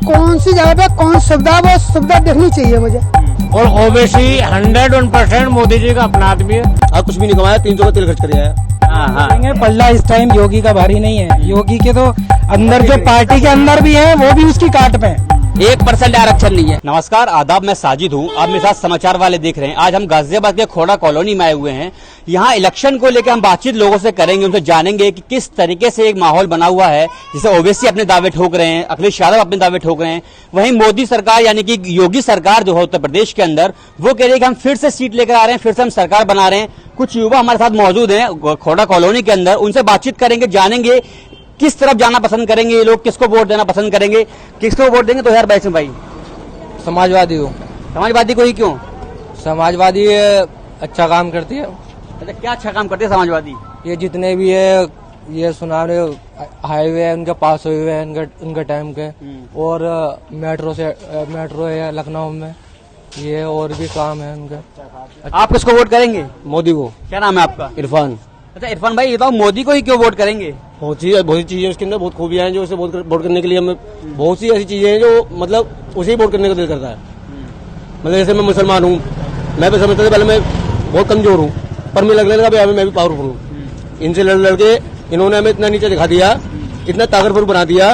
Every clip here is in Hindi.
कौन सी जगह पे कौन सुविधा, वो सुविधा देखनी चाहिए मुझे। और ओबीसी 101% मोदी जी का अपना आदमी है। अब कुछ भी नहीं कमाया, 300 का तेल खर्च कर आया। पल्ला इस टाइम योगी का भारी नहीं है। योगी के तो अंदर जो पार्टी के अंदर भी है वो भी उसकी काट पे 1% आरक्षण नहीं है। नमस्कार, आदाब, मैं साजिद हूँ। आप मेरे साथ समाचार वाले देख रहे हैं। आज हम गाजियाबाद के खोड़ा कॉलोनी में आए हुए हैं। यहाँ इलेक्शन को लेकर हम बातचीत लोगों से करेंगे, उनसे जानेंगे कि किस तरीके से एक माहौल बना हुआ है, जिसे ओवैसी अपने दावे ठोक रहे हैं, अखिलेश यादव अपने दावे ठोक रहे हैं। वहीं मोदी सरकार यानी कि योगी सरकार जो है उत्तर प्रदेश के अंदर, वो कह रही है कि हम फिर से सीट लेकर आ रहे हैं, फिर से हम सरकार बना रहे हैं। कुछ युवा हमारे साथ मौजूद हैं खोड़ा कॉलोनी के अंदर, उनसे बातचीत करेंगे, जानेंगे किस तरफ जाना पसंद करेंगे ये लोग, किसको वोट देना पसंद करेंगे, किसको वोट देंगे 2022 में। भाई समाजवादी हो। समाजवादी को ही क्यों? समाजवादी अच्छा काम करती है। अच्छा, क्या अच्छा काम करते हैं समाजवादी? ये जितने भी है, ये सुना रहे हाईवे है उनके पास हुए हैं उनके टाइम के, और मेट्रो है लखनऊ में, ये और भी काम है उनका। आप किसको वोट करेंगे? मोदी को। क्या नाम है आपका? इरफान। अच्छा इरफान भाई, ये बताओ मोदी को ही क्यों वोट करेंगे? बहुत सी चीजें उसके अंदर, बहुत खूबियां हैं जो उसे वोट करने के लिए हमें, बहुत सी ऐसी चीजें हैं जो मतलब उसे ही वोट करने का दिल करता है। मतलब जैसे मैं मुसलमान हूँ, मैं भी समझता था पहले मैं बहुत कमजोर हूँ, पर मुझे लगने लगा मैं भी पावरफुल हूँ। इनसे लड़के इन्होंने हमें इतना नीचे दिखा दिया, इतना ताकतवर बना दिया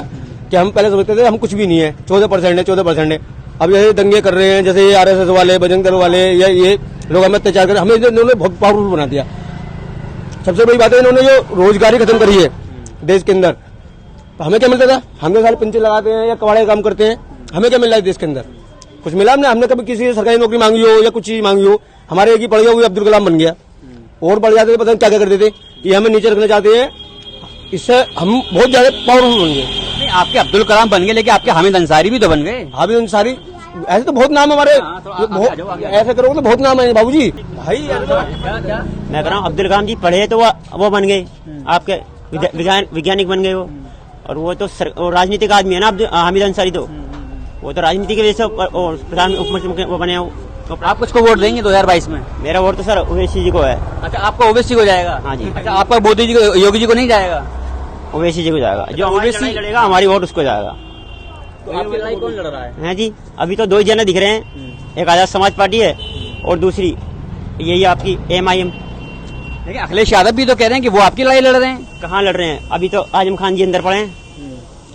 कि हम पहले समझते थे हम कुछ भी नहीं है। 14% है। अब ये दंगे कर रहे हैं, जैसे ये RSS वाले, बजरंग दल वाले, या ये लोग हमें अत्याचार कर, हमें इन्होंने बहुत पावरफुल बना दिया। सबसे बड़ी बात है इन्होंने जो रोजगारी खत्म करी है देश के अंदर। तो हमें क्या मिलता था? हम तो सारे पिंचे लगाते हैं या कबाड़े काम करते हैं, हमें क्या मिल रहा है देश के अंदर? कुछ मिला हमने कभी किसी सरकारी नौकरी मांगी हो या कुछ चीज मांगी हो? हमारे एक ही पड़ गया, वो अब्दुल कलाम बन गया। और बढ़ जाते थे, पता नहीं क्या क्या करते थे। ये हमें नीचे रखना चाहते हैं, इससे हम बहुत ज्यादा पावरफुल बन गए। आपके अब्दुल कलाम बन गए, लेकिन आपके हामिद अंसारी भी तो बन गए। हामिद अंसारी, ऐसे तो बहुत नाम हमारे, ऐसे करोगे तो बहुत नाम है बाबूजी। भाई मैं कह रहा हूँ अब्दुल कलाम जी पढ़े तो वो बन गए, आपके वैज्ञानिक बन गए वो। और वो तो राजनीतिक आदमी है ना हामिद अंसारी, तो वो तो राजनीति की वजह से प्रधान उपमुख्यमंत्री वो बने हो। तो आप किसको वोट देंगे 2022 में? मेरा वोट तो सर ओवैसी जी को है। अच्छा, आपका ओवैसी को जाएगा? हाँ जी। अच्छा, आपका मोदी जी को, योगी जी को नहीं जाएगा? ओवैसी जी को जाएगा। जो ओवैसी लड़ेगा हमारी वोट उसको जाएगा। तो आपकी लड़ाई कौन लड़ रहा है? जी, अभी तो दो ही जने दिख रहे हैं, एक आजाद समाज पार्टी है और दूसरी यही आपकी MIM। लेकिन अखिलेश यादव भी तो कह रहे हैं कि वो आपकी लड़ाई लड़ रहे हैं। कहाँ लड़ रहे हैं? अभी तो आजम खान जी अंदर पड़े हैं।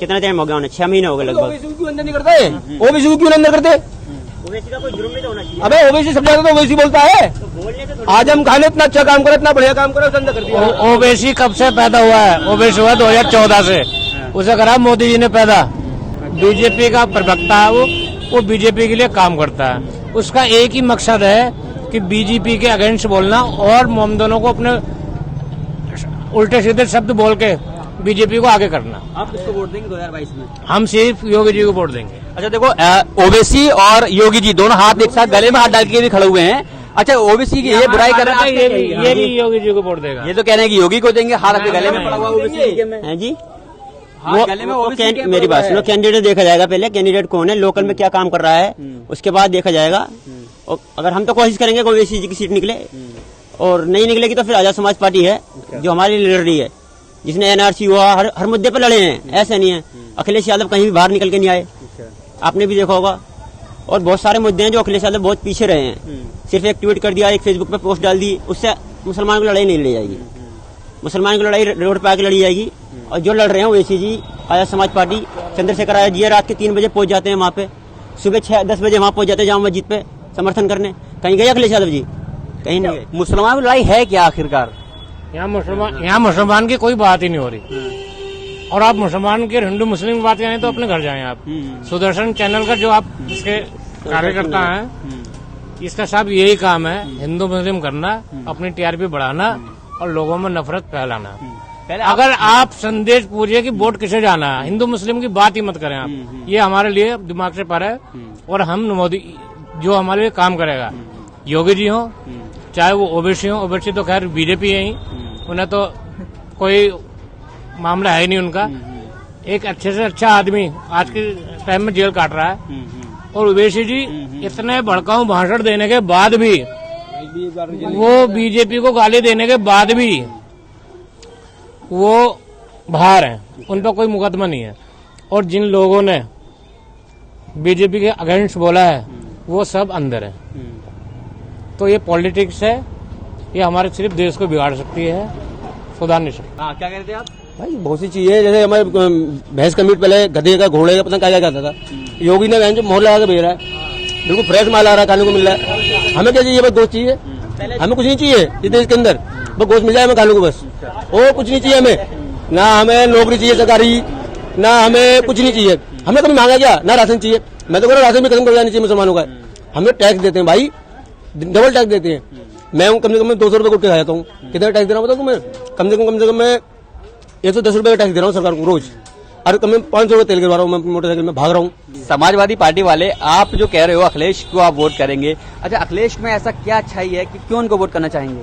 कितना टाइम हो गया उन्हें? 6 महीने हो गए लगभग। ओवैसी को क्यों अंदर नहीं करते? ओवैसी को क्यों अंदर करते? ओवैसी का कोई जुर्म नहीं तो होना चाहिए। अबे ओवैसी सब ज्यादा तो ओवैसी बोलता है। आजम खान ने इतना अच्छा काम करा, इतना बढ़िया काम करा, उसे अंदर कर दिया। ओबीसी कब से पैदा हुआ है? ओबीसी हुआ 2014 से, उसे करा मोदी जी ने पैदा। बीजेपी का प्रवक्ता है वो बीजेपी के लिए काम करता है। उसका एक ही मकसद है कि बीजेपी के अगेंस्ट बोलना और मोमदनों को अपने उल्टे सीधे शब्द बोल के बीजेपी को आगे करना। आप किसको वोट देंगे 2022 में? हम सिर्फ योगी जी को वोट देंगे। अच्छा देखो, ओवैसी और योगी जी दोनों हाथ एक साथ गले में हाथ डाल के भी खड़े हुए हैं। अच्छा, ओवैसी की ये बुराई कर रहे हैं, ये भी योगी जी को वोट देगा। ये तो कह रहे हैं कि योगी को देंगे, हाथ आपके गले में पड़ा हुआ ओवैसी में है जी। मेरी बात सुनो, कैंडिडेट देखा जाएगा पहले, कैंडिडेट कौन है, लोकल में क्या काम कर रहा है, उसके बाद देखा जाएगा। और अगर हम तो कोशिश करेंगे कि ओवैसी जी की सीट निकले, और नहीं निकलेगी तो फिर आजाद समाज पार्टी है जो हमारी लिए लड़ रही है, जिसने NRC हुआ, हर मुद्दे पर लड़े हैं। ऐसे नहीं है अखिलेश यादव कहीं भी बाहर निकल के नहीं आए, आपने भी देखा होगा। और बहुत सारे मुद्दे हैं जो अखिलेश यादव बहुत पीछे रहे हैं। सिर्फ एक ट्वीट कर दिया, एक फेसबुक पे पोस्ट डाल दी, उससे मुसलमान की लड़ाई नहीं लड़ी जाएगी। मुसलमान की लड़ाई रोड पे आके लड़ी जाएगी। और जो लड़ रहे हैं ओवैसी जी, आजाद समाज पार्टी, चंद्रशेखर आजाद जी रात के 3 बजे पहुंच जाते हैं वहाँ पे, सुबह 6-10 बजे वहाँ पहुंच जाते हैं जामा मस्जिद पे समर्थन करने। कहीं गए अखिलेश यादव जी? कहीं नहीं गए। मुसलमान की लड़ाई है क्या आखिरकार? यहाँ मुसलमान की कोई बात ही नहीं हो रही। और आप मुसलमान की, हिंदू मुस्लिम की बात करें तो अपने घर जाएं आप। सुदर्शन चैनल का जो आप इसके कार्यकर्ता हैं, इसका सब यही काम है, हिंदू मुस्लिम करना, अपनी TRP बढ़ाना और लोगों में नफरत फैलाना। अगर आप संदेश पूछिए कि वोट किसे जाना है, हिंदू मुस्लिम की बात ही मत करें आप। ये हमारे लिए दिमाग से पर है। और हम मोदी जो हमारे लिए काम करेगा, योगी जी हो चाहे वो ओबीसी हो, ओबीसी तो खैर बीजेपी है ही, उन्हें तो कोई मामला है ही नहीं उनका। एक अच्छे से अच्छा आदमी आज के टाइम में जेल काट रहा है, और ओवैसी जी इतने भड़काऊ भाषण देने के बाद भी, वो बीजेपी को गाली देने के बाद भी वो बाहर हैं, उन पर कोई मुकदमा नहीं है। और जिन लोगों ने बीजेपी के अगेंस्ट बोला है वो सब अंदर है। तो ये पॉलिटिक्स है, ये हमारे सिर्फ देश को बिगाड़ सकती है, सुधार नहीं सकती। हाँ, क्या कह रहे थे आप? भाई बहुत सी चीजें, जैसे हमारे भैंस का मीट पहले गधे का घोड़े का पता क्या क्या करता था, योगी ने बहन जो मोहर लगा के भेज रहा है, बिल्कुल फ्रेश माल आ रहा है, खाने को मिल रहा है। हमें क्या चाहिए? बस गोश्त चाहिए, हमें कुछ नहीं चाहिए इस देश के अंदर, बस गोश्त मिल जाए हमें खाने को, बस और कुछ नहीं चाहिए हमें। ना हमें नौकरी चाहिए सरकारी, ना हमें कुछ नहीं चाहिए। हमने कभी मांगा क्या? ना राशन चाहिए। मैं तो कह रहा हूं राशन भी खत्म कर जानी चाहिए मुसलमानों का। हमें टैक्स देते हैं भाई, डबल टैक्स देते हैं। मैं हूँ कम से कम 200 रुपये गुटके खा जाता हूँ, कितना टैक्स दे रहा हूँ बताऊँ? मैं कम से कम मैं 110 रुपये का टैक्स दे रहा हूँ सरकार को रोज, और कम में 500 रुपये तेल गिरवा रहा हूँ, मैं मोटरसाइकिल में भाग रहा हूँ। समाजवादी पार्टी वाले आप जो कह रहे हो अखिलेश को आप वोट करेंगे, अच्छा अखिलेश में ऐसा क्या अच्छाई है कि क्यों उनको वोट करना चाहेंगे?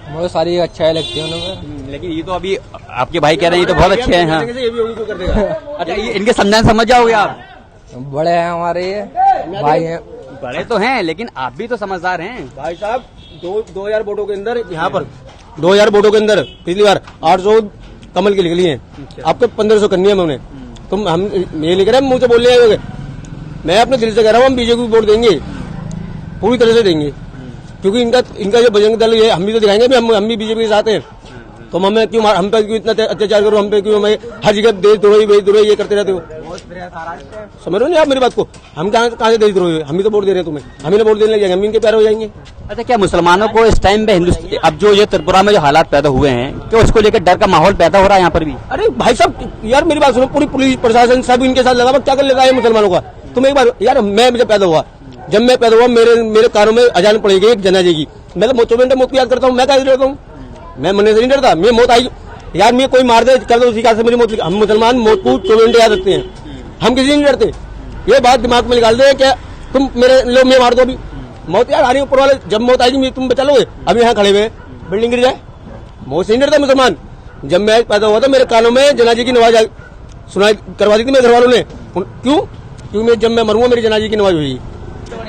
मुझे सारी अच्छाई लगती है उन्हें। लेकिन ये तो अभी आपके भाई कह रहे हैं ये तो बहुत अच्छे हैं। हाँ। ये भी योगी को कर देगा। अच्छा ये इनके समझाने समझ जाओगे आप? बड़े हैं हमारे, ये भाई हैं। बड़े तो हैं लेकिन आप भी तो समझदार हैं। भाई साहब 2000 वोटों के अंदर, यहाँ पर 2000 वोटों के अंदर पिछली बार 800 कमल की निकली है, आपके 1500 करनी है हमने। तुम हम ये लिख रहे हैं, मुंह से बोल रहे हैं। मैं अपने दिल से कह रहा हूँ हम बीजेपी को वोट देंगे, पूरी तरह से देंगे, क्योंकि इनका जो बजरंग दल है, हम भी तो दिखाएंगे भी हम भी बीजेपी के साथ हैं। तो हमें क्यों, हम पे क्यों इतना अत्याचार करो, हम पे क्यों, हमें हर जगह देशद्रोही ये करते रहते हो? समझ रहे हो नहीं आप मेरी बात को? हम कहाँ से देशद्रोही? हम भी तो वोट दे रहे हैं तुम्हें, हम ही वोट देने लग जाएंगे, हम इनके प्यारे हो जाएंगे। अच्छा क्या मुसलमानों को इस टाइम पे हिंदुस्तान अब जो ये त्रिपुरा में जो हालात पैदा हुए हैं, क्या उसको लेकर डर का माहौल पैदा हो रहा है यहाँ पर भी? अरे भाई साहब यार मेरी बात सुनो, पूरी पुलिस प्रशासन सब इनके साथ लगा, क्या कर लेगा है मुसलमानों का? तुम एक बार यार, मैं जब पैदा हुआ मेरे कानों में अजान पड़ेगी एक जनाजे की, मैं तो 24 घंटे मौत को याद करता हूँ। मैं क्या डरता हूँ? मैं मरने से नहीं डरता, मैं मौत आई यार, मैं कोई मार दे कर दो उसी से मेरी मौत। हम मुसलमान मौत को 24 घंटे याद रखते हैं, हम किसी नहीं डरते। ये बात दिमाग में निकाल दे क्या तुम मेरे लोग मैं मार दो, अभी मौत यार आ रही ऊपर वाले, जब मौत आएगी तुम बचा लोगे? अभी यहाँ खड़े हुए बिल्डिंग गिर जाए, मौत से नहीं डरता मुसलमान। जब मैं पैदा हुआ था मेरे कानों में जनाजे की नमाज सुनाई करवा दी थी मेरे घर वालों ने। क्यों? क्योंकि जब मैं मरूंगा मेरी जनाजे की नमाज हुई।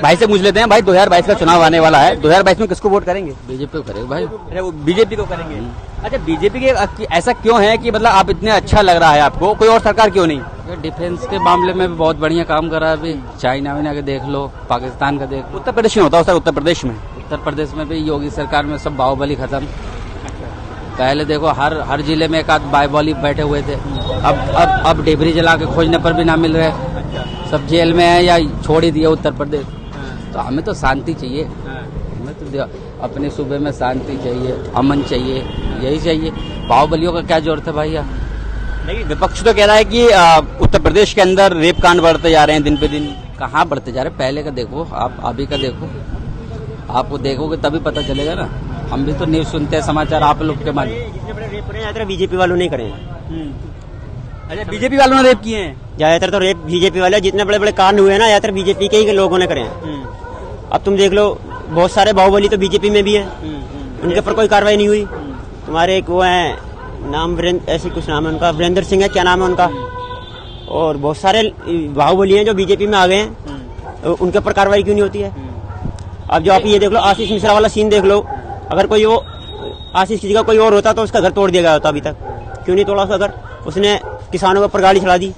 भाई से पूछ लेते हैं, भाई 2022 का चुनाव आने वाला है, 2022 में किसको वोट करेंगे? बीजेपी को करेगा भाई। अरे वो बीजेपी को करेंगे। अच्छा बीजेपी के ऐसा क्यों है कि मतलब आप इतने अच्छा लग रहा है आपको, कोई और सरकार क्यों नहीं? डिफेंस के मामले में भी बहुत बढ़िया काम कर रहा है। अभी चाइना वाइना के देख लो, पाकिस्तान का देख लो। उत्तर प्रदेश में होता है सर, उत्तर प्रदेश में? उत्तर प्रदेश में भी योगी सरकार में सब बाहुबली खत्म। पहले देखो हर जिले में एक आध बाहुबली बैठे हुए थे, अब डिबरी जला के खोजने पर भी ना मिल रहे, सब जेल में है या छोड़ ही दिया उत्तर प्रदेश। तो हमें तो शांति चाहिए, हमें तो अपने सूबे में शांति चाहिए, अमन चाहिए, यही चाहिए। बाहुबलियों का क्या जरूरत है भाई? लेकिन विपक्ष तो कह रहा है कि उत्तर प्रदेश के अंदर रेप कांड बढ़ते जा रहे हैं दिन पे दिन। कहाँ बढ़ते जा रहे? पहले का देखो, आप अभी का देखो, आपको देखोगे तभी पता चलेगा ना। हम भी तो न्यूज सुनते हैं, समाचार आप लोग के माध्यम। जितने बड़े रेप करें ज्यादातर बीजेपी वालों ने करें। अच्छा बीजेपी वालों ने रेप किए हैं? ज्यादातर तो रेप बीजेपी वाले, जितने बड़े बड़े कांड हुए हैं ना ज्यादातर बीजेपी के ही लोगों ने करे हैं। अब तुम देख लो बहुत सारे बाहुबली तो बीजेपी में भी है, उनके ऊपर कोई कार्रवाई नहीं हुई। तुम्हारे एक वो है नाम ऐसी कुछ नाम है उनका, वीरेंद्र सिंह है क्या नाम है उनका, और बहुत सारे बाहुबली हैं जो बीजेपी में आ गए हैं, उनके ऊपर कार्रवाई क्यों नहीं होती है? अब जो आप ये देख लो आशीष मिश्रा वाला सीन देख लो, अगर कोई वो आशीष की जगह कोई और होता तो उसका घर तोड़ दिया गया होता। अभी तक क्यों नहीं तोड़ा उसका घर? उसने किसानों के ऊपर गाड़ी चढ़ा दी,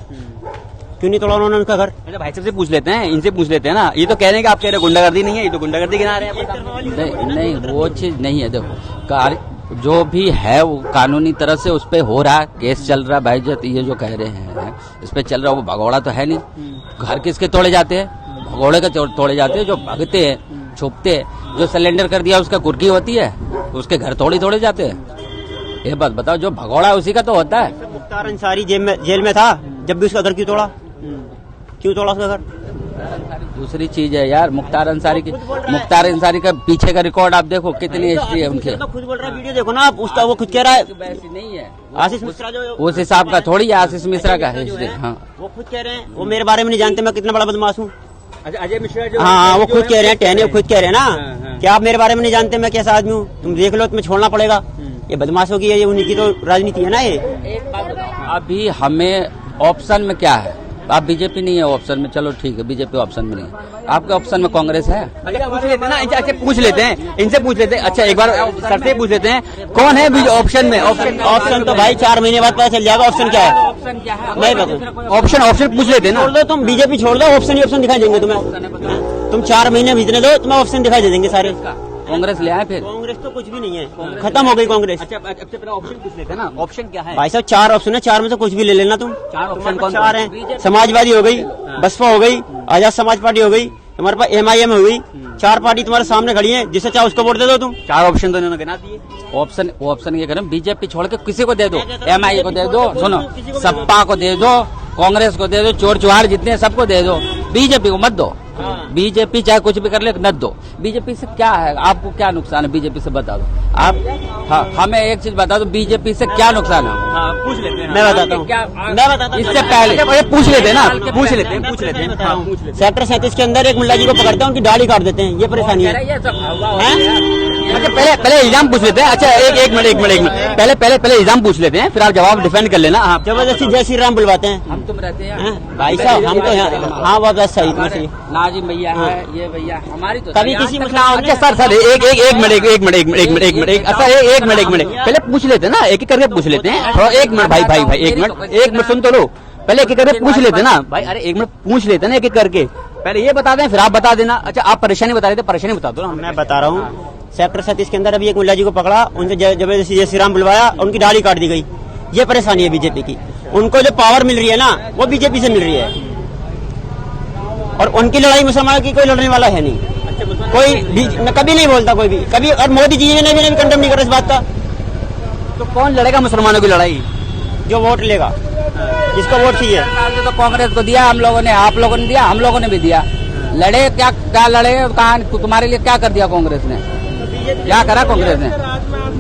क्यों नहीं तोड़ा उन्होंने उसका घर? अच्छा भाई साहब से पूछ लेते हैं, इनसे पूछ लेते हैं ना। ये तो कह रहे हैं कि आप कह रहे गुंडागर्दी नहीं है, ये तो गुंडागर्दी गिना रहे हैं। नहीं वो चीज नहीं है। देखो जो भी है वो कानूनी तरह से उस पे हो रहा, केस चल रहा भाई। ये जो कह रहे हैं इस पे चल रहा, वो भगोड़ा तो है नहीं। घर किसके तोड़े जाते हैं? भगोड़े के तोड़े जाते हैं, जो भागते हैं छुपते हैं। जो सिलेंडर कर दिया उसका कुर्की होती है, उसके घर तोड़े जाते हैं। ये बात बताओ, जो भगोड़ा है उसी का तो होता है। मुख्तार अंसारी जेल में था, जब भी उसका घर क्यों तोड़ा? क्यों तोड़ा उसका घर? दूसरी चीज है यार, मुख्तार अंसारी का पीछे का रिकॉर्ड आप देखो, कितनी हिस्ट्री है उनके। तो खुद बोल रहा है, वीडियो देखो ना आप उसका, वो खुद कह रहा है वैसी नहीं है। आशीष मिश्रा जो उस हिसाब का थोड़ी है आशीष मिश्रा का हिस्ट्री। हाँ वो खुद कह रहे हैं, वो मेरे बारे में नहीं जानते मैं कितना बड़ा बदमाश हूँ। अच्छा अजय मिश्रा जो हाँ वो खुद कह रहे हैं, टहने खुद कह रहे हैं ना कि आप मेरे बारे में नहीं जानते मैं कैसा आदमी हूँ, तुम देख लो तुम्हें छोड़ना पड़ेगा। ये बदमाशों की ये उन्हीं की तो राजनीति है ना। ये अभी हमें ऑप्शन में क्या है? आप बीजेपी नहीं है ऑप्शन में, चलो ठीक है बीजेपी ऑप्शन में नहीं है, आपके ऑप्शन में कांग्रेस है। अच्छा पूछ लेते हैं ना, इनसे पूछ लेते हैं, इनसे पूछ लेते हैं। अच्छा एक बार सर से पूछ लेते हैं, कौन है ऑप्शन में? ऑप्शन तो भाई 4 महीने बाद पता चल जाएगा ऑप्शन क्या है। ऑप्शन क्या है? नहीं पता। ऑप्शन पूछ लेते हैं ना। छोड़ दो तुम, बीजेपी छोड़ दो, ऑप्शन ही ऑप्शन दिखाई देंगे तुम्हें। तुम 4 महीने बीतने दो, तुम्हें ऑप्शन दिखाई दे देंगे सारे। कांग्रेस ले आए फिर? कांग्रेस तो कुछ भी नहीं है, खत्म हो गई कांग्रेस। अच्छा पहले ऑप्शन पूछ लेते हैं ना, ऑप्शन क्या है? भाई साहब 4 ऑप्शन है, 4 में से कुछ भी ले लेना तुम। 4 ऑप्शन कौन? 4 हैं, समाजवादी हो गई, बसपा हो गई, आजाद समाज पार्टी हो गई, तुम्हारे पास MIM हो गई। 4 पार्टी तुम्हारे सामने खड़ी है, जिसे चाहे उसको वोट दे दो तुम। 4 ऑप्शन तो इन्होंने गिना दिए। ऑप्शन ये करें, बीजेपी छोड़ के किसी को दे दो, MI को दे दो, सुनो सपा को दे दो, कांग्रेस को दे दो, चोर चुहार जितने सबको दे दो, बीजेपी को मत दो। बीजेपी चाहे कुछ भी कर ले न दो। बीजेपी से क्या है, आपको क्या नुकसान है बीजेपी से बता दो आप। हाँ हमें एक चीज बता दो, बीजेपी से क्या नुकसान है? पूछ लेते हैं, मैं बताता हूँ, मैं बताता हूँ। इससे पहले पूछ लेते हैं ना, पूछ लेते हैं। सेक्टर 37 के अंदर एक मुल्ला जी को पकड़ते हैं, उनकी दाढ़ी काट देते हैं, ये परेशानी है। अच्छा पहले इल्जाम पूछ लेते हैं। अच्छा एक मिनट पहले इल्जाम पूछ लेते हैं, फिर आप जवाब डिफेंड कर लेना। आप जबरदस्ती जय श्री राम बुलवाते हैं। हम तुम रहते हैं हैं? भाई साहब हम तो यहाँ, हाँ वो बस सही तुम्हें सही। नाजिम भैया है, ये भैया हमारी तो कभी किसी मुसलमान अच्छा सर एक मिनट अच्छा एक मिनट पहले पूछ लेते हैं ना, एक एक करके पूछ लेते हैं। थोड़ा एक मिनट भाई एक मिनट सुन तो लो, पहले एक एक करके पूछ लेते हैं ना भाई। अरे एक मिनट पूछ लेते हैं ना एक एक करके, पहले ये बता दें फिर आप बता देना। अच्छा आप परेशानी बता रहे थे, परेशानी बता दो ना। मैं बता रहा हूँ, सेक्टर 37 के अंदर अभी एक मुल्ला जी को पकड़ा, उनसे जबरदस्ती जय श्री राम बुलवाया, उनकी दाढ़ी काट दी गई। ये परेशानी है बीजेपी की। उनको जो पावर मिल रही है ना, वो बीजेपी से मिल रही है, और उनकी लड़ाई मुसलमानों की कोई लड़ने वाला है नहीं। कोई कभी नहीं बोलता कोई भी कभी, और मोदी जी ने भी कंडेम नहीं करा इस बात का। तो कौन लड़ेगा मुसलमानों की लड़ाई? जो वोट लेगा, जिसको वोट चाहिए। तो कांग्रेस को दिया हम लोगों ने, आप लोगों ने दिया, हम लोगों ने भी दिया। लड़े क्या लड़े, कहा तुम्हारे लिए क्या कर दिया कांग्रेस ने, क्या करा कांग्रेस ने?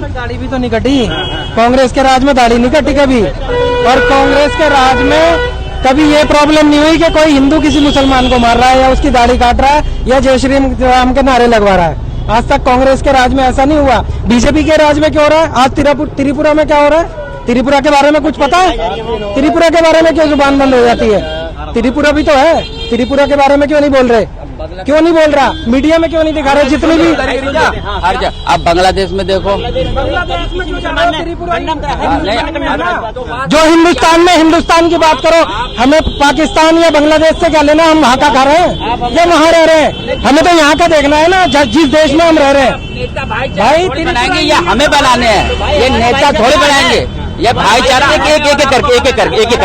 दाढ़ी भी तो नहीं कटी, कांग्रेस के राज में दाढ़ी नहीं कटी कभी। और कांग्रेस के राज में कभी ये प्रॉब्लम नहीं हुई कि कोई हिंदू किसी मुसलमान को मार रहा है या उसकी दाढ़ी काट रहा है या जय श्री राम के नारे लगवा रहा है। आज तक कांग्रेस के राज में ऐसा नहीं हुआ। बीजेपी के राज में क्या हो रहा है? आज त्रिपुरा में क्या हो रहा है? त्रिपुरा के बारे में कुछ पता है? त्रिपुरा के बारे में क्यों जुबान बंद हो जाती है? त्रिपुरा भी तो है, त्रिपुरा के बारे में क्यों नहीं बोल रहे? क्यों नहीं बोल रहा? मीडिया में क्यों नहीं दिखा रहे? जितने भी आप बांग्लादेश में देखो, जो हिंदुस्तान में हिंदुस्तान की बात करो, हमें पाकिस्तान या बांग्लादेश से क्या लेना? हम वहाँ का खा रहे हैं या वहाँ रह रहे हैं? हमें तो यहाँ का देखना है ना, जिस देश में हम रह रहे हैं। भाई बनाएंगे या हमें बनाने हैं? ये नेता थोड़े बनाएंगे, ये भाईचारा एक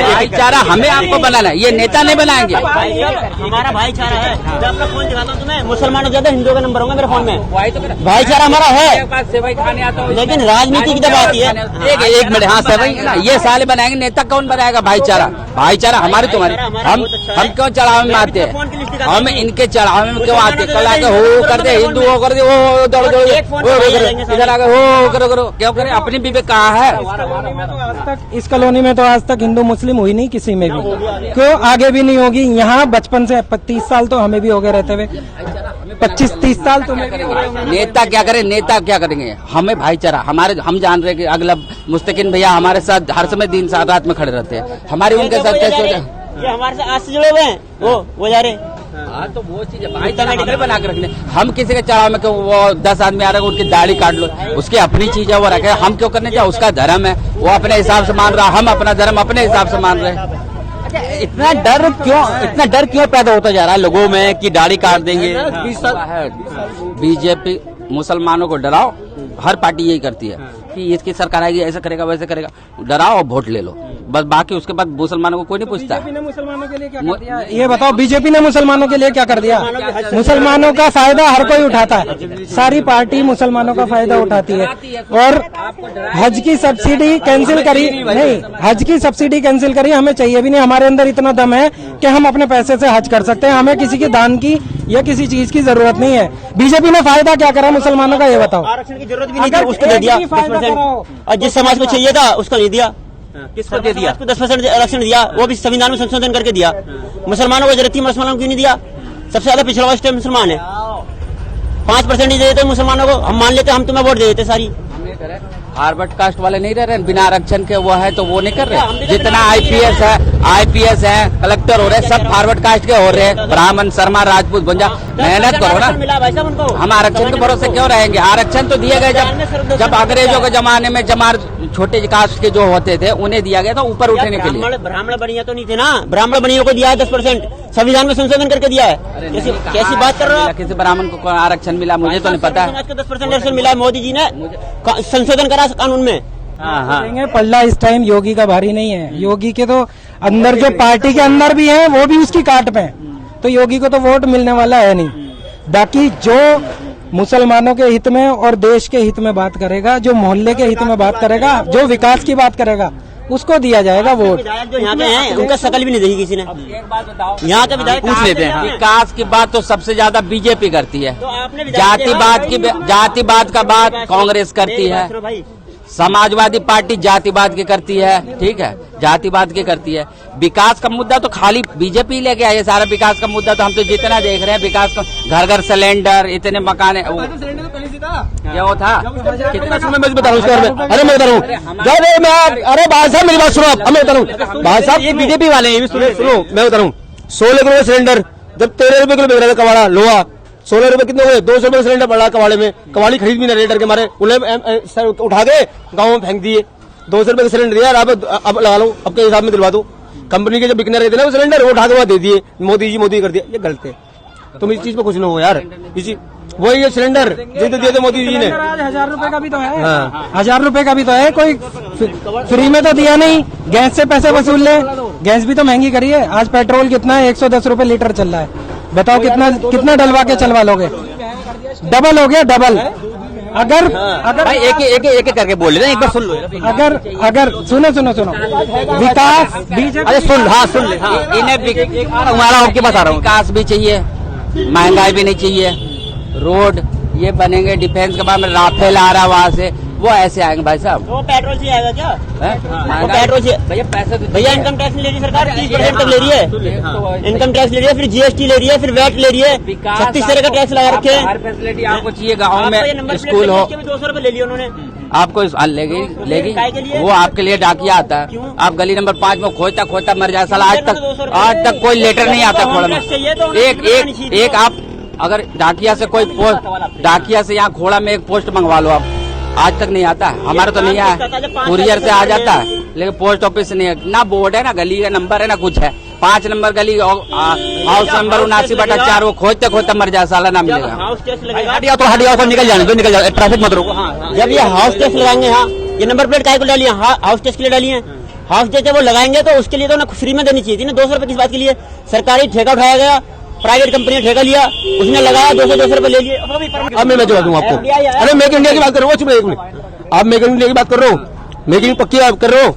भाईचारा हमें आपको बनाना है, ये नेता नहीं बनाएंगे। हमारा भाईचारा है। जब अपना फोन दिखाता हूँ तुम्हें, मुसलमानों ज्यादा हिंदुओं का नंबर होगा मेरे फोन में। भाईचारा हमारा है, सेवई खाने आता हूँ, लेकिन राजनीति की जब आती है। एक मिनट, हाँ सेवई ना, ये साले बनाएंगे, नेता कौन बनाएगा? भाईचारा हमारी तुम्हारी। हम क्यों चढ़ावे में आते हैं? हम इनके चढ़ावे में क्यों आते? कल आके हो कर दे, हिंदू हो कर दे, वो दौड़ इधर आगे हो करो, क्यों करे? अपनी विवेक कहाँ है? इस कॉलोनी में तो आज तक हिंदू मुस्लिम हुई नहीं किसी में भी, क्यों आगे भी नहीं होगी। यहाँ बचपन से 30 साल तो हमें भी हो गए रहते हुए, 25-30 साल तो नेता क्या करे? नेता क्या करेंगे? हमें भाईचारा हमारे, हम जान रहे कि अगला मुस्तकिन भैया हमारे साथ हर समय दिन साथ रात में खड़े रहते हैं, हमारी उनके साथ कैसे? ये हमारे साथ आज से जुड़े हुए हैं, वो जा रहे। हाँ तो वो चीज भाईचारा बना के रखने। हम किसी के चढ़ाव में क्यों, वो 10 आदमी आ रहे हैं उनकी दाढ़ी काट लो, उसकी अपनी चीज है वो रखे, हम क्यों करने जाए? उसका धर्म है, वो अपने हिसाब से मान रहा, हम अपना धर्म अपने हिसाब से मान रहे हैं। इतना डर क्यों पैदा होता जा रहा है लोगों में कि दाढ़ी काट देंगे? बीजेपी मुसलमानों को डराओ, हर पार्टी यही करती है कि इसकी सरकार आएगी ऐसा करेगा वैसे करेगा, डराओ और वोट ले लो बस। बाकी उसके बाद मुसलमानों को कोई नहीं पूछता। मुसलमानों के लिए क्या कर दिया? ये बताओ, बीजेपी ने मुसलमानों के लिए क्या कर दिया? मुसलमानों का फायदा हर कोई उठाता है, सारी पार्टी मुसलमानों का फायदा उठाती है। और हज की सब्सिडी कैंसिल करी, नहीं हज की सब्सिडी कैंसिल करी, हमें चाहिए भी नहीं। हमारे अंदर इतना दम है कि हम अपने पैसे से हज कर सकते हैं, हमें किसी की दान की या किसी चीज की जरूरत नहीं है। बीजेपी ने फायदा क्या करा मुसलमानों का, ये बताओ। आरक्षण की जरूरत भी नहीं थी, उसको दे दिया 10%, और जिस समाज को चाहिए था उसको नहीं दिया। किसको दे दिया? 10% आरक्षण दिया, वो भी संविधान में संशोधन करके दिया। मुसलमानों को जरूरत थी, मुसलमानों को क्यों नहीं दिया? सबसे ज्यादा पिछड़ा हुआ स्टेट मुसलमान है, 5% ही दे देते मुसलमानों को। हम मान लेते, हम तुम्हें वोट दे देते सारी। हार्वर्ड कास्ट वाले नहीं रह रहे बिना आरक्षण के, वो है तो वो नहीं कर रहे। जितना IPS है IPS है, कलेक्टर हो रहे हैं, सब फॉरवर्ड कास्ट के हो रहे हैं, ब्राह्मण, शर्मा, राजपूत, बंजा। मेहनत करो ना। मिला भाई साहब उनको। हम आरक्षण के भरोसे क्यों रहेंगे? आरक्षण तो दिए गए जब अंग्रेजों के जमाने में जमार छोटे कास्ट के जो होते थे उन्हें दिया गया था ऊपर उठने के लिए। ब्राह्मण बनिया तो नहीं थे ना, ब्राह्मण बनिया को दिया है 10%, संविधान में संशोधन करके दिया है। कैसी बात कर रहे हो? किसी ब्राह्मण को आरक्षण मिला मुझे तो नहीं पता। समाज को 10% आरक्षण मिला है, मोदी जी ने संशोधन करा कानून में। देंगे। पल्ला इस टाइम योगी का भारी नहीं है। योगी के तो अंदर जो पार्टी के अंदर भी है वो भी उसकी काट पे है, तो योगी को तो वोट मिलने वाला है नहीं। बाकी जो मुसलमानों के हित में और देश के हित में बात करेगा, जो मोहल्ले के हित में बात करेगा, जो विकास की बात करेगा, उसको दिया जाएगा वोट। विधायक जो यहाँ के हैं उनका शकल भी नहीं देखी किसी ने। एक बात बताओ, यहाँ के विधायक पूछ लेते हैं। विकास की बात तो सबसे ज्यादा बीजेपी करती है, तो आपने विधायक जातिवाद का बात कांग्रेस करती है, समाजवादी पार्टी जातिवाद की करती है, ठीक है, जातिवाद की करती है। विकास का मुद्दा तो खाली बीजेपी लेके आई है सारा विकास का मुद्दा। तो हम तो जितना देख रहे हैं विकास का, घर घर सिलेंडर, इतने मकान है, क्या वो था कितना मैं बता रहा हूँ उसके बारे में। अरे मैं बता रहा हूँ जब मैं, अरे भाई साहब मेरी बात सुनो आप, मैं बता रहा हूँ भाई साहब, ये बीजेपी वाले हैं, ये भी सुनो मैं बता रहा हूँ। 16 किलो सिलेंडर जब 13 रुपए किलो बिक रहा था कबाड़ा लोहा, 16 रुपए कितने हुए? 200 रुपए सिलेंडर पड़ा कबाड़े में। कबाड़ी खरीद भी नहीं रेटर के मारे, उन्हें उठा के गाँव में फेंक दिए। 200 रुपए का सिलेंडर दिया, अब लगा लो, अब के हिसाब में दिलवा दो। कंपनी के जो बिकने रहते ना वो सिलेंडर, वो उठा के वहां दे दिए, मोदी कर दिया। ये गलत है, तुम इस चीज पे खुश न हो यार। इसी वही ये सिलेंडर जो दिए थे मोदी जी ने, 1000 रुपए का भी तो है। 1000 रुपए का भी तो है, कोई फ्री में तो दिया नहीं। गैस से पैसे वसूल ले, गैस भी तो महंगी करी है। आज पेट्रोल कितना है? 110 रुपए लीटर चल रहा है। बताओ कितना डलवा के चलवा लोगे? डबल हो गया, डबल। अगर भाई एक करके बोल रहे हैं, एक बार सुन लो। अगर सुनो विकास बीजेपी, अरे सुन ले, इन्हें हमारा आपके पास आ रहा हूँ। विकास भी चाहिए, महंगाई भी नहीं चाहिए, रोड ये बनेंगे, डिफेंस के बाद में राफेल आ रहा है वहाँ से, वो ऐसे आएंगे भाई साहब। वो पेट्रोल से आएगा क्या? वो पेट्रोल से भैया पैसे तो भैया इनकम टैक्स ले रही है सरकार, 30% तक ले रही है। इनकम टैक्स ले रही है, फिर GST ले रही है, फिर वैट ले रही है, 36 तरह का टैक्स लगा रखे हैं। हर फैसिलिटी आपको चाहिए, गाँव में स्कूल हो। 200 रुपए ले लिए उन्होंने आपको लेगी वो आपके लिए डाकिया आता है। आप गली नंबर 5 में खोजता मर जाए साला। आज तक कोई लेटर नहीं आता खोड़ा में। एक आप अगर डाकिया से कोई पोस्ट, डाकिया से यहाँ खोड़ा में एक पोस्ट मंगवा लो आप, आज तक नहीं आता है। हमारा तो नहीं आया, कुरियर से आ जाता है, लेकिन पोस्ट ऑफिस से नहीं है। ना बोर्ड है, ना गली का नंबर है, ना कुछ है। 5 नंबर गली, हाउस नंबर 79/4, वो खोजते मर जाए साला, ना मिलेगा। हटिया तो निकल जाए, ट्रैफिक मत रोको। जब ये हाउस टैक्स लगाएंगे, हाँ ये नंबर प्लेट काय को डाली है? हाउस टैक्स के लिए डाली है। हाउस टैक्स जब वो लगाएंगे तो उसके लिए तो ना फ्री में देनी चाहिए थी ना। 200 रुपए किस बात के लिए? सरकारी ठेका उठाया गया, प्राइवेट कंपनी ने ठेका लिया, उसने लगाया, 200 रुपए ले लिए। अब मैं जवाब दूंगा आपको। अरे मेक इंडिया की बात कर रहे हो, चुप रहिए। आप मेक इंडिया की बात कर रहे हो, मेकिंग पक्की आप कर रहे हो,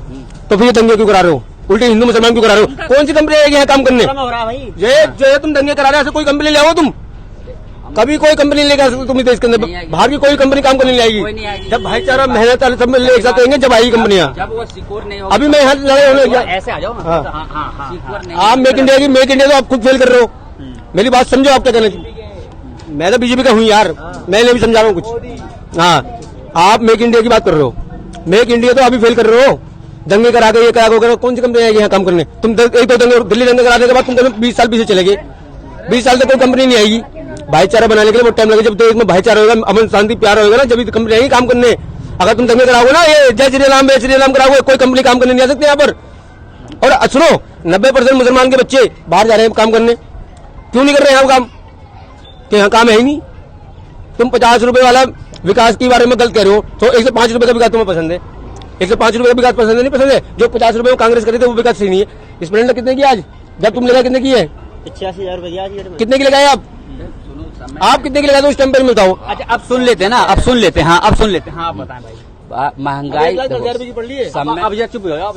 तो फिर ये दंगे क्यों करा रहे हो? उल्टे हिंदू मुसलमान क्यों करा रहे हो? कौन सी कंपनी आएगी यहाँ काम करने? ये तुम दंगे करा रहे हो, कोई कंपनी ले आओ तुम। कभी कोई कंपनी लेगा तुम देश के अंदर, बाहर की कोई कंपनी काम करने नहीं आएगी। जब भाईचारा मेहनत वाले सब एक साथ रहेंगे, जब आएगी कंपनियां। अभी मैं यहाँ लड़े ऐसे आ जाओ। आप मेक इंडिया तो आप खुद फेल कर रहे हो। मेरी बात समझो, आप क्या कहना चाहिए? मैं तो बीजेपी का हूँ यार, मैं भी समझा रहा हूँ कुछ। हाँ, आप मेक इंडिया की बात कर रहे हो, मेक इंडिया तो अभी फेल कर रहे हो। दंगे करा के ये करा के कौन सी कंपनी आएगी यहाँ काम करने? तुम एक तो दंगे, दिल्ली दंगे कराने के बाद तुम 20 साल पीछे चले गए। 20 साल तक कोई कंपनी नहीं आएगी। भाईचारा बनाने के लिए बहुत टाइम लगेगा। जब देश में भाईचारा होगा, अमन शांति प्यार होगा ना, जब कंपनी आएगी काम करने। अगर तुम दंगे कराओगे ना, ये जय श्री राम कराओगे, कोई कंपनी काम करने नहीं आ सकती यहाँ पर। और सुनो, 90% मुसलमान के बच्चे बाहर जा रहे हैं काम करने। क्यों नहीं कर रहे हैं यहाँ काम? कि यहाँ काम है ही नहीं। तुम 50 रुपए वाला विकास के बारे में गलत कह रहे हो, तो 105 रुपए का विकास तुम्हें पसंद है? 105 रुपए का विकास पसंद नहीं पसंद है? जो 50 रुपए में कांग्रेस करे थे वो विकास सही नहीं है। स्प्लेंडर कितने की आज? जब तुम लगा कितने की है? 85,000 रुपए। कितने की लगाए आप कितने की लगाए तो उस टाइम पर मिलता हो? अच्छा अब सुन लेते हैं ना, अब सुन लेते हैं। हाँ अब सुन लेते हैं। हाँ बताएं भाई। महंगाई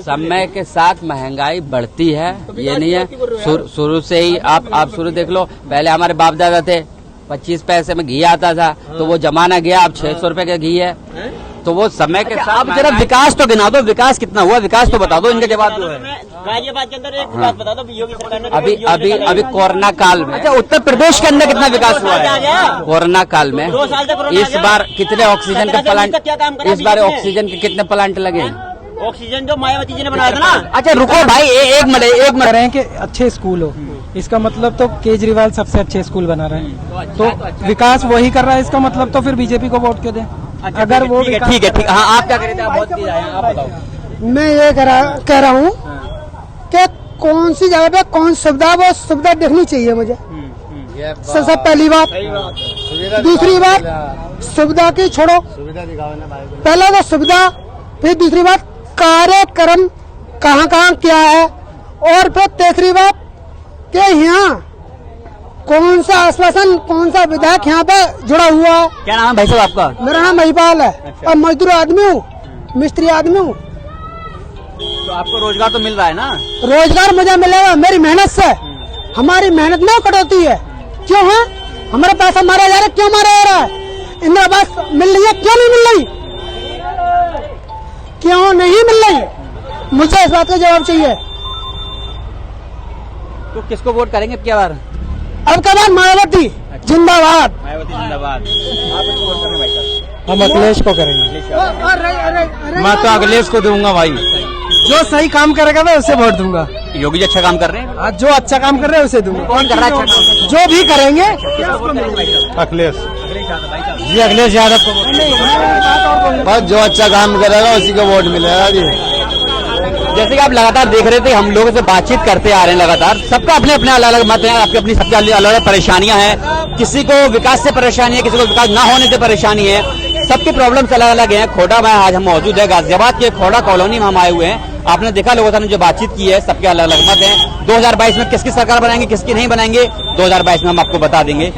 समय के साथ महंगाई बढ़ती है, ये नहीं है शुरू से ही। आप शुरू देख लो, पहले हमारे बाप दादा थे 25 पैसे में घी आता था, तो वो जमाना गया, अब 600 रुपए का घी है। तो वो समय के साथ। आप जरा विकास तो गिना दो, विकास कितना हुआ, विकास तो बता दो, इनका जवाब दो है। गाजियाबाद के अंदर एक बात बता दो, योगी सरकार ने अभी कोरोना काल में। अच्छा, उत्तर प्रदेश के अंदर कितना विकास हुआ है? कोरोना काल में 2 साल तक इस बार कितने ऑक्सीजन का प्लांट, इस बार ऑक्सीजन के कितने प्लांट लगे? ऑक्सीजन जो मायावती जी ने बनाया था ना। अच्छा रुको भाई, एक मिनट कह रहे हैं कि अच्छे स्कूल हो, इसका मतलब तो केजरीवाल सबसे अच्छे स्कूल बना रहे हैं, तो विकास वही कर रहा है, इसका मतलब तो फिर बीजेपी को वोट क्यों दें? अगर वो ठीक है। हाँ, आप क्या कह रहे थे? आप बहुत तेज आए हैं, आप बताओ। मैं ये कह रहा हूँ कि कौन सी जगह पे कौन सुविधा, वो सुविधा देखनी चाहिए मुझे। सबसे पहली बात। दूसरी बात, सुविधा की छोड़ो, पहले तो सुविधा, फिर दूसरी बात कार्यक्रम कहाँ कहाँ क्या है, और फिर तीसरी बात कि यहाँ कौन सा आश्वासन, कौन सा विधायक यहाँ पे जुड़ा हुआ है। क्या नाम है भाई साहब आपका? मेरा नाम महिपाल है। और मजदूर आदमी हूँ, मिस्त्री आदमी हूँ। तो आपको रोजगार तो मिल रहा है ना? रोजगार मुझे मिलेगा मेरी मेहनत से, हमारी मेहनत में कटौती है। क्यों है हमारा पैसा मारा जा रहा है? क्यों मारा जा रहा है? इंदिरा आवास मिल रही है, क्यों नहीं मिल रही? क्यों नहीं मिल रही? मुझे इस बात का जवाब चाहिए। तो किसको वोट करेंगे अब क्या बार? अब के बाद मायावती जिंदाबाद। मायावती जिंदाबाद। हम अखिलेश को करेंगे। मैं तो अखिलेश को दूंगा भाई। जो सही काम करेगा मैं उसे वोट दूंगा। योगी जी अच्छा काम कर रहे हैं। आज जो अच्छा काम कर रहे हैं उसे दूंगा। कौन कर रहा है अच्छा काम? जो भी करेंगे अखिलेश जी अखिलेश यादव को। बस जो अच्छा काम करेगा उसी को वोट मिलेगा जी। जैसे कि आप लगातार देख रहे थे, हम लोगों से बातचीत करते आ रहे हैं लगातार। सबका अपने अपने अलग अलग मत हैं, आपकी अपनी सबकी अलग अलग परेशानियां हैं। किसी को विकास से परेशानी है, किसी को विकास ना होने से परेशानी है। सबकी प्रॉब्लम्स अलग अलग हैं। खोड़ा में आज हम मौजूद है, गाजियाबाद के खोड़ा कॉलोनी में हम आए हुए हैं। आपने देखा लोगों से जो बातचीत की है, सबके अलग अलग मत हैं। 2022 में किसकी सरकार बनाएंगे, किसकी नहीं बनाएंगे, 2022 में हम आपको बता देंगे।